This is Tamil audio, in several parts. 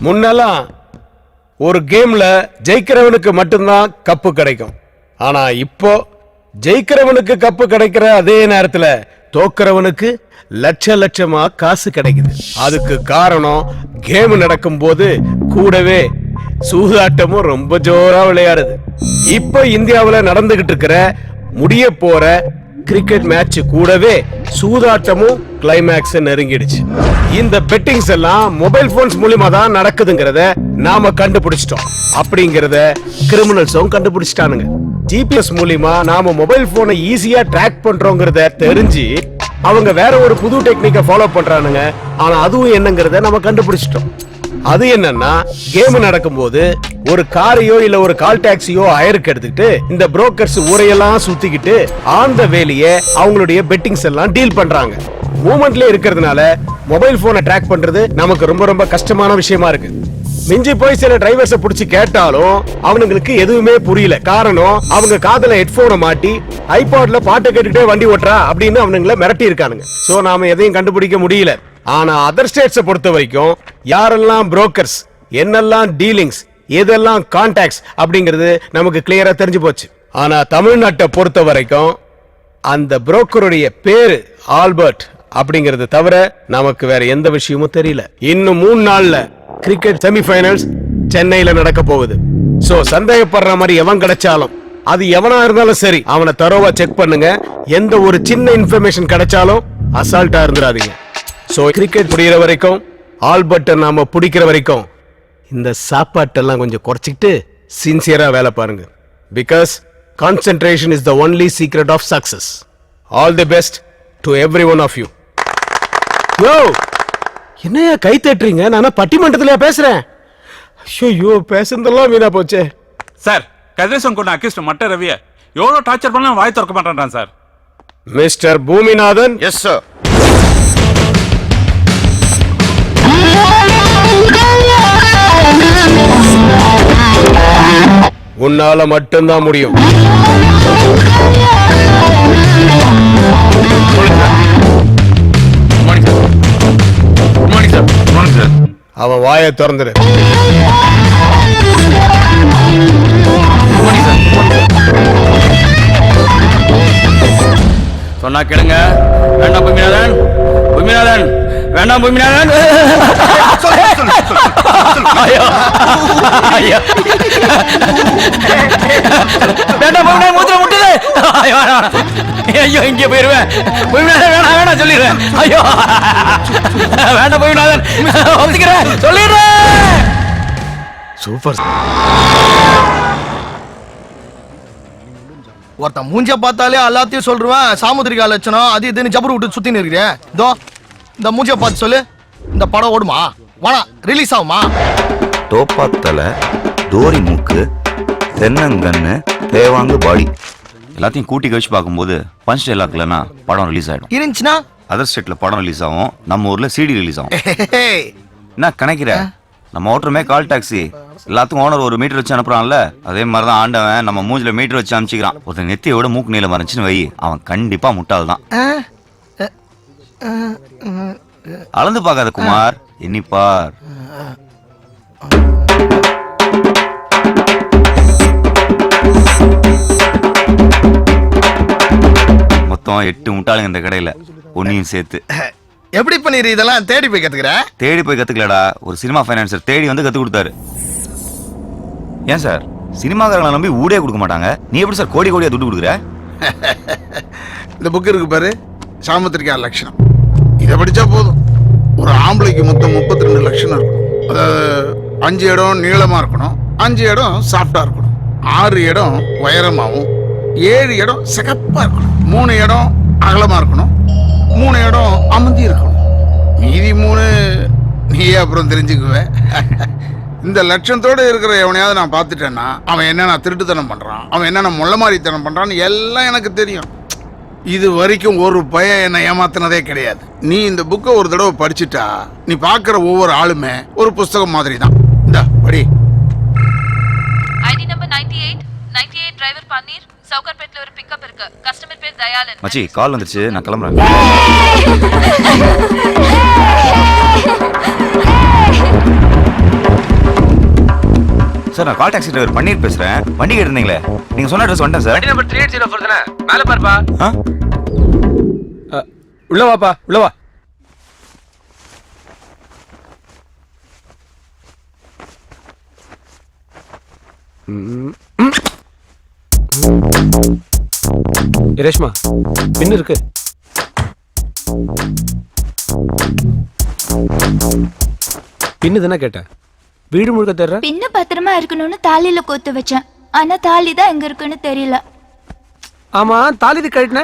முன்னெல்லாம் ஒரு கேம்ல ஜெயிக்கிறவனுக்கு மட்டும்தான் கப்பு கிடைக்கும். ஆனா இப்போ ஜெயிக்கிறவனுக்கு கப்பு கிடைக்கிற அதே நேரத்துல தோக்கிறவனுக்கு லட்சமா காசு கிடைக்குது. அதுக்கு காரணம் கேம் நடக்கும் போது கூடவே சூதாட்டமும் ரொம்ப ஜோரா விளையாடுது. இப்ப இந்தியாவுல நடந்துகிட்டு இருக்கிற முடிய போற கிரிக்கெட் மேட்ச் கூடவே சூதாட்டமும் கிளைமேக்ஸ் நெருங்கிடுச்சு. இந்த பெட்டிங்ஸ் எல்லாம் மொபைல் போன்ஸ் மூலமா தான் நடக்குதுங்கிறத நாம கண்டுபிடிச்சிட்டோம். அப்படிங்கறத கிரிமினல்ஸும் கண்டுபிடிச்சிட்டானுங்க. ஜிபிஎஸ் மூலமா நாம மொபைல் போனை ஈஸியா ட்ராக் பண்றோங்கிறத தெரிஞ்சு அவங்க வேற ஒரு புது டெக்னிக்கை ஃபாலோ பண்றானுங்க. ஆனா அதுவும் என்னங்கிறத நம்ம கண்டுபிடிச்சிட்டோம். அது என்னன்னா, கேம் நடக்கும்போது ஒரு காரையோ இல்ல ஒரு கால் டாக்ஸியோ ஹயருக்கு எடுத்துக்கிட்டு இந்த புரோக்கர்ஸ் ஊரையெல்லாம் சுத்திக்கிட்டு ஆன் த வேலையே அவங்களுடைய பெட்டிங்ஸ் எல்லாம் டீல் பண்றாங்க. மூமெண்ட்ல இருக்கிறதுனால மொபைல் போனை ட்ராக் பண்றது நமக்கு ரொம்ப கஷ்டமான விஷயமா இருக்கு. மிஞ்சி போய் சில டிரைவர்ஸ புடிச்சு கேட்டாலும் அவனுங்களுக்கு எதுவுமே புரியல. காரணம், அவங்க காதுல ஹெட்போனை மாட்டி ஐபாட்ல பாட்டு கேட்டுக்கிட்டே வண்டி ஓட்டுறா அப்படின்னு அவனுங்களை மிரட்டி இருக்கானுங்க. சோ நாம எதையும் கண்டுபிடிக்க முடியல. ஆனா அதர் ஸ்டேட்ஸை பொறுத்த வரைக்கும் யாரெல்லாம் புரோக்கர்ஸ், என்னெல்லாம் டீலிங்ஸ், எதெல்லாம் கான்டாக்ட்ஸ் அப்படிங்கிறது நமக்கு கிளியரா தெரிஞ்சு போச்சு. ஆனா தமிழ்நாட்டை பொறுத்த வரைக்கும் அந்த புரோக்கருடைய பேரு ஆல்பர்ட் அப்படிங்கறது தவிர நமக்கு வேற எந்த விஷயமும் தெரியல. இன்னும் 3 நாள்ல கிரிக்கெட் செமிஃபைனல்ஸ் சென்னையில நடக்க போகுது. சோ சந்தேகப்படுற மாதிரி எவன் கிடைச்சாலும், அது எவனா இருந்தாலும் சரி, அவனை தரோவா செக் பண்ணுங்க. எந்த ஒரு சின்ன இன்ஃபர்மேஷன் கிடைச்சாலும் அசால்ட்டா இருந்துடாதீங்க. சோ கிரிக்கெட் புரியுற வரைக்கும், ஆல்பர்ட்டை நாம பிடிக்கிற வரைக்கும் இந்த சாப்பாட்டெல்லாம் கொஞ்சம் குறைச்சிக்கிட்டு சின்சியரா வேலை பாருங்க. Because concentration is the only secret of success. All the best to every one of you. யோ, என்னையா கை தட்டுறீங்க? நானா பட்டிமன்றத்திலயா பேசுறேன்? ஐயோ, பேசுறதெல்லாம் வீணா போச்சே. சார், கதிரேசன் கொண்ட அக்யூஸ்ட் மட்ட ரவிய எவ்வளவு டார்ச்சர் பண்ணாலும் வாய் திறக்க மாட்டான் sir. Mister Boominathan. Yes sir. உன்னால மட்டும்தான் முடியும். அவன் வாயை திறந்துரு. சொன்னா கேளுங்க. வேண்டாம் பூமிநாதன், பூமிநாதன் வேண்டாம் பூமிநாதன். வேண்டாம் பூமிநாதன், மூத்திரம் முட்டுது. ஐயோ, இங்கே போயிருவேன். பூமிநாதன் வேணாம் வேணாம் சொல்லிடுறேன். ஐயோ வேண்டாம் பூமிநாதன், ஒத்துக்கிறேன் சொல்லிடுறேன். சூப்பர். ஒருத்தன் மூஞ்ச பார்த்தாலே எல்லாத்தையும் சொல்றேன். சாமுத்திரிகா லட்சணம் அது இதுன்னு ஜபரு விட்டு சுத்தின்னு இருக்கிறேன். இதோ இந்த மூஞ்ச பார்த்து சொல்லு, இந்த படம் ஓடுமா? வாடா, ரிலீஸ் ஆகுமா? தோப்பாத்தல, தோரி மூக்கு, தென்னங்கண்ணு, தேவாங்கு பாடி எல்லாத்தையும் கூட்டி கழிச்சு பார்க்கும்போது பஞ்ச் டைலாக் இல்லைன்னா படம் ரிலீஸ் ஆகிடும். இருந்துச்சுன்னா அதர் ஸ்டேட்ல படம் ரிலீஸ் ஆகும், நம்ம ஊர்ல சிடி ரிலீஸ் ஆகும். என்ன கணக்கிற? நம்ம ஓட்டுறமே கால் டாக்ஸி, எல்லாத்துக்கும் ஓனர் ஒரு மீட்டர் வச்சு அனுப்புறான்ல, அதே மாதிரிதான் ஆண்டவன் நம்ம மூஞ்சில மீட்டர் வச்சு அனுப்பிச்சிக்கிறான். ஒருத்தன் நெத்தியோட மூக்கு நீளம் மறைச்சுன்னு வை, அவன் கண்டிப்பா முட்டாள் தான். அளந்து பார்க்காத குமார், எண்ணிப்பார். மொத்தம் 8 முட்டாளுங்க இந்த கடையில, ஒன்னையும் சேர்த்து. எப்படி பண்ணிரு இதெல்லாம்? தேடி போய் கத்துக்கிற? தேடி போய் கத்துக்கலடா, ஒரு சினிமா பைனான்சர் தேடி வந்து கத்து கொடுத்தாரு. ஏன் சார், சினிமாக்காரங்களை நம்பி ஊடே கொடுக்க மாட்டாங்க, நீ எப்படி சார் கோடி கோடியா துட்டு கொடுக்குற? இந்த புக் இருக்கு பாரு, சாமுத்திரிகா லட்சணம். இதை படிச்சா போதும். ஒரு ஆம்பளைக்கு மொத்தம் 32 லட்சணம் இருக்கணும். அதாவது 5 இடம் நீளமா இருக்கணும், 5 இடம் சாஃப்டா இருக்கணும், 6 இடம் உயரமாகவும், 7 இடம் சிகப்பா இருக்கணும், 3 இடம் அகலமா இருக்கணும், 3 இடம் அமர்ந்தி இருக்கணும். மீதி 3 நீயே அப்புறம் தெரிஞ்சுக்குவ. இந்த லட்சத்தோடு இருக்கிற எவனையாவது நான் பார்த்துட்டேன்னா அவன் என்னென்ன திருட்டுத்தனம் பண்றான், அவன் என்னென்ன முள்ளமாரித்தனம் பண்றான்னு எல்லாம் எனக்கு தெரியும். இது வரைக்கும் ஒரு பையன் என்னை ஏமாத்தினதே கிடையாது. நீ இந்த புக்கை ஒரு தடவை படிச்சுட்டா நீ பார்க்குற ஒவ்வொரு ஆளுமே ஒரு புஸ்தகம் மாதிரி தான். இந்த படி. ஐடி நம்பர் 98 டிரைவர் பன்னீர், சவுகார்பேட்ல ஒரு பிக்கப் இருக்கு. கஸ்டமர் பேர் தயாளன். மச்சி கால் வந்துருச்சு, நான் கிளம்புறேன். சார் நான் கால் டாக்ஸி டிரைவர் பன்னீர் பேசுறேன். வண்டி கேட்டிருந்தீங்களே, நீங்க சொன்ன அட்ரஸ் வந்துட்டேன் சார். வண்டி நம்பர் 380 தானே? மேல பாருப்பா. உள்ள வாப்பா, உள்ள வா. ரேஷ்மா, பின் இருக்கு. பின்னு தானே கேட்டேன். வீடு முழுக்க தேடுற. பின்ன பத்திரமா இருக்கணும்னு தாலியில கோத்து வச்சேன். ஆனா தாலி தான் எங்க இருக்குன்னு தெரியல. ஆமா, தாலி கழட்டின.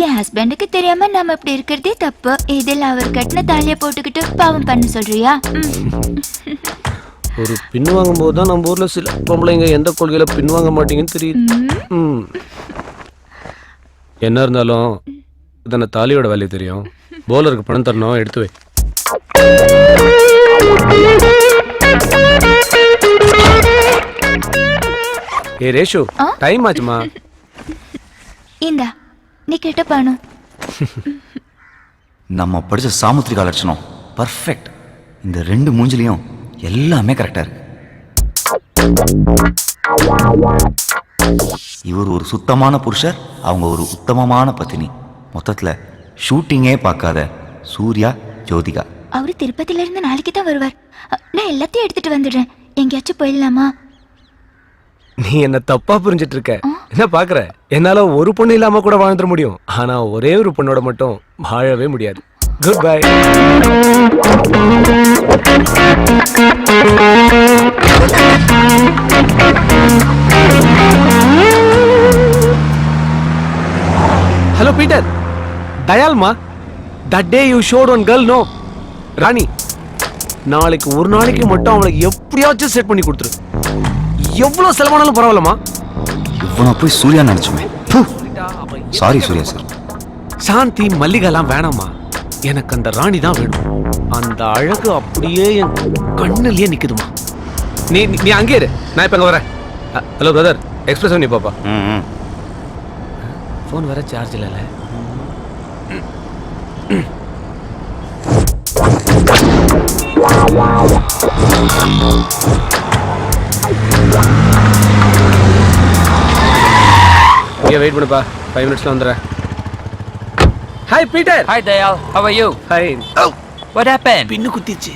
என் ஹஸ்பண்டுக்கு தெரியாம நாம இப்படி இருக்கிறதே தப்பு. இதில் அவர் கட்டின தாலியை போட்டுக்கிட்டு பாவம் பண்ண சொல்றியா? ஒரு பின் வாங்கும் போது தான் நம்ம ஊர்ல சில பொம்பளைங்க எந்த கொள்கையில பின் வாங்க மாட்டீங்கன்னு தெரியுது. என்ன இருந்தாலும் தானே தாலியோட வேலையை தெரியும். போலருக்கு பணம் தரணும், எடுத்து வை. ஏ ரேஷு, டைம் ஆச்சுமா. இந்தா நீ கேட்ட பணம். நம்ம படிச்ச சாமுத்திரிகா லட்சணம் பர்ஃபெக்ட். இந்த ரெண்டு மூஞ்சிலையும் எல்லாமே கரெக்டா இருக்கு. இவர் ஒரு சுத்தமான புருஷர், அவங்க ஒரு உத்தமமான பத்தினி. மொத்தத்துல ஷூட்டிங்கே பார்க்காத சூர்யா ஜோதிகா. அவரு திருப்பதில இருந்து நாளைக்கு தான் வருவார். நான் எல்லாத்தையும் எடுத்துட்டு வந்துடுறேன். எங்கேயாச்சும் போயிடலாமா? நீ என்ன தப்பா புரிஞ்சிட்டு இருக்க. என்ன பாக்குற? என்னால ஒரு பொண்ணு இல்லாம கூட வாழ்ந்துட முடியும். ஆனா ஒரே ஒரு பொண்ணோட மட்டும் வாழவே முடியாது. Good bye. ஹலோ பீட்டர், தயால்மா. That day you showed one girl, no? Rani, நாளைக்கு ஒரு நாளைக்கு மட்டும் அவளை எப்படியாச்சும் செட் பண்ணி கொடுத்துரு. எவ்வளவு செலவானாலும் பரவாயில்லமா. இவனை போய் சூர்யா நினைச்சுமே. Sorry Surya sir. சாந்தி மல்லிகாலாம் வேணாமா. எனக்கு அந்த ராணி தான் வேணும். அந்த அழகு அப்படியே என் கண்ணிலேயே நிக்குதுமா. நீ நீ அங்கே இரு, நான் இப்ப அங்க வரேன். ஹலோ பிரதர், எக்ஸ்பிரஸ் பண்ணி பாப்பா. ஃபோன் வேற சார்ஜ் இல்லைல்ல. இங்கே வெயிட் பண்ணுப்பா, 5 minutesல வந்துடுறேன். Hi Peter. Hi Dayal, how are you? Hi. What happened? பின்னு குத்திச்சு.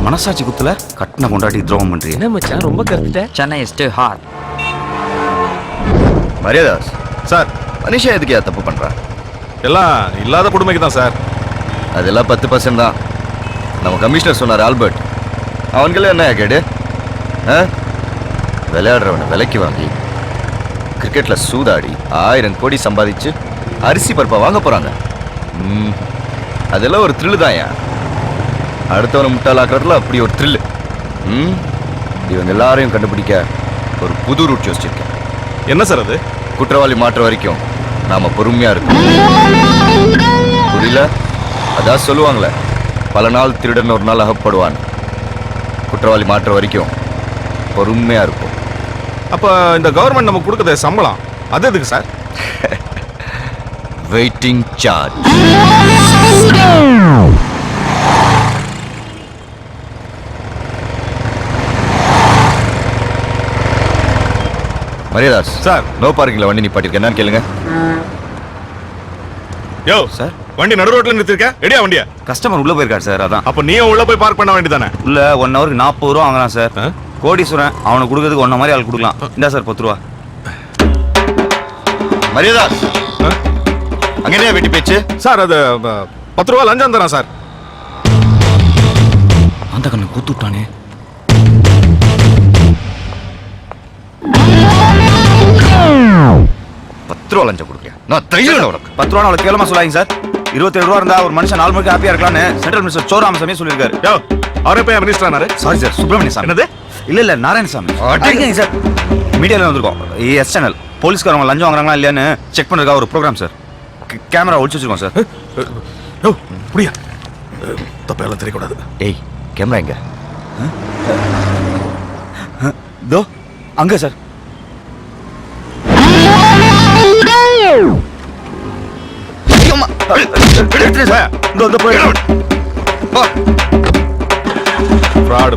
மனசாட்சி குத்துல கட்டின கொண்டாடி துரோகம் பண்றீங்க. என்ன மச்சான், ரொம்ப கருத்துட்ட. Chennai is too hot. Mariadas sir, மனுஷன் எதுக்கு தப்பு பண்றான்? எல்லாம் இல்லாத கொடுமைக்கு தான் சார். அதெல்லாம் 10% தான். நம்ம கமிஷனர் சொன்னார் ஆல்பர்ட். அவன்களே என்ன கேடு? விளையாடுறவனை விலைக்கு வாங்கி கிரிக்கெட்ல சூதாடி 1000 கோடி சம்பாதிச்சு அரிசி பருப்பை வாங்க போறாங்க. அதெல்லாம் ஒரு த்ரில்லு தான். அடுத்தவனை முட்டாளாக்குறதுல அப்படி ஒரு த்ரில்லு. இவங்க எல்லாரையும் கண்டுபிடிக்க ஒரு புது ரூட் யோசிச்சிருக்கேன். என்ன சார் அது? குற்றவாளி மாற்ற வரைக்கும் நாம பொறுமையா இருக்கோம். புரியல? அதான் சொல்லுவாங்களே, பல நாள் திருடன் ஒரு நாள் அகப்படுவான். குற்றவாளி மாற்ற வரைக்கும் பொறுமையா இருக்கும். அப்ப இந்த கவர்மெண்ட் நமக்கு கொடுக்குற சம்பளம் அது எதுக்கு sir? Waiting charge. Mariadas sir, நோ பார்க்கிங்ல வண்டி நிப்பாட்டிருக்கேன். என்னன்னு கேளுங்க. யோ சார், வண்டி நடு ரோட்ல நிறுத்திருக்க. எடியா வண்டியா? கஸ்டமர் உள்ள போயிருக்காரு சார். அதான். அப்ப நீயும் உள்ள போய் பார்க் பண்ண வேண்டியதானே? உள்ள 1 ஹவருக்கு 40 ரூபா வாங்கலாம் சார். கோடீஸ்வரன் அவனுக்கு கொடுக்கறதுக்கு ஒன்ன மாதிரி ஆள் கொடுக்கலாம். இந்தா சார் 10 ரூபா. மரியாதாஸ் அங்க என்ன வெட்டி பேச்சு? சார் அது 10 ரூபா லஞ்சம் தரேன் சார். அந்த கண்ணை கூத்து விட்டானே. ரூபா லஞ்சம் கொடுக்க நான் தைரியல உனக்கு. 10 ரூபா அவ்வளவு கேவலமா சொல்லாதீங்க சார். 27 ரூபா இருந்தா ஒரு மனுஷன் 4 மணிக்கு ஹாப்பியா இருக்கலாம்னு சென்ட்ரல் மினிஸ்டர் சோ ராமசாமி சொல்லியிருக்காரு. யோ, அவரே போய் மினிஸ்டர் ஆனாரு. சாரி சார், சுப்பிரமணிய சாமி. என்னது? இல்ல நாராயணசாமி. அடிங்க சார். மீடியால வந்திருக்கோம். Yes channel. போலீஸ்காரங்க லஞ்சம் வாங்குறாங்களா இல்லையான்னு செக் பண்றதுக்காக ஒரு ப்ரோக்ராம் சார். கேமரா ஒளிச்சு வச்சிருக்கோம் சார். யோ, புரியா? தப்பெல்லாம் தெரியக்கூடாது. டேய், கேமரா எங்க? தோ அங்க சார். Fraud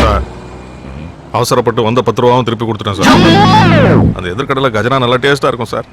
sir. அவசரப்பட்டு வந்த 10 ரூபாவும் திருப்பி கொடுத்துட்டேன் சார். அந்த எதிர்கடலை கஜனா நல்லா டேஸ்டா இருக்கும் சார்.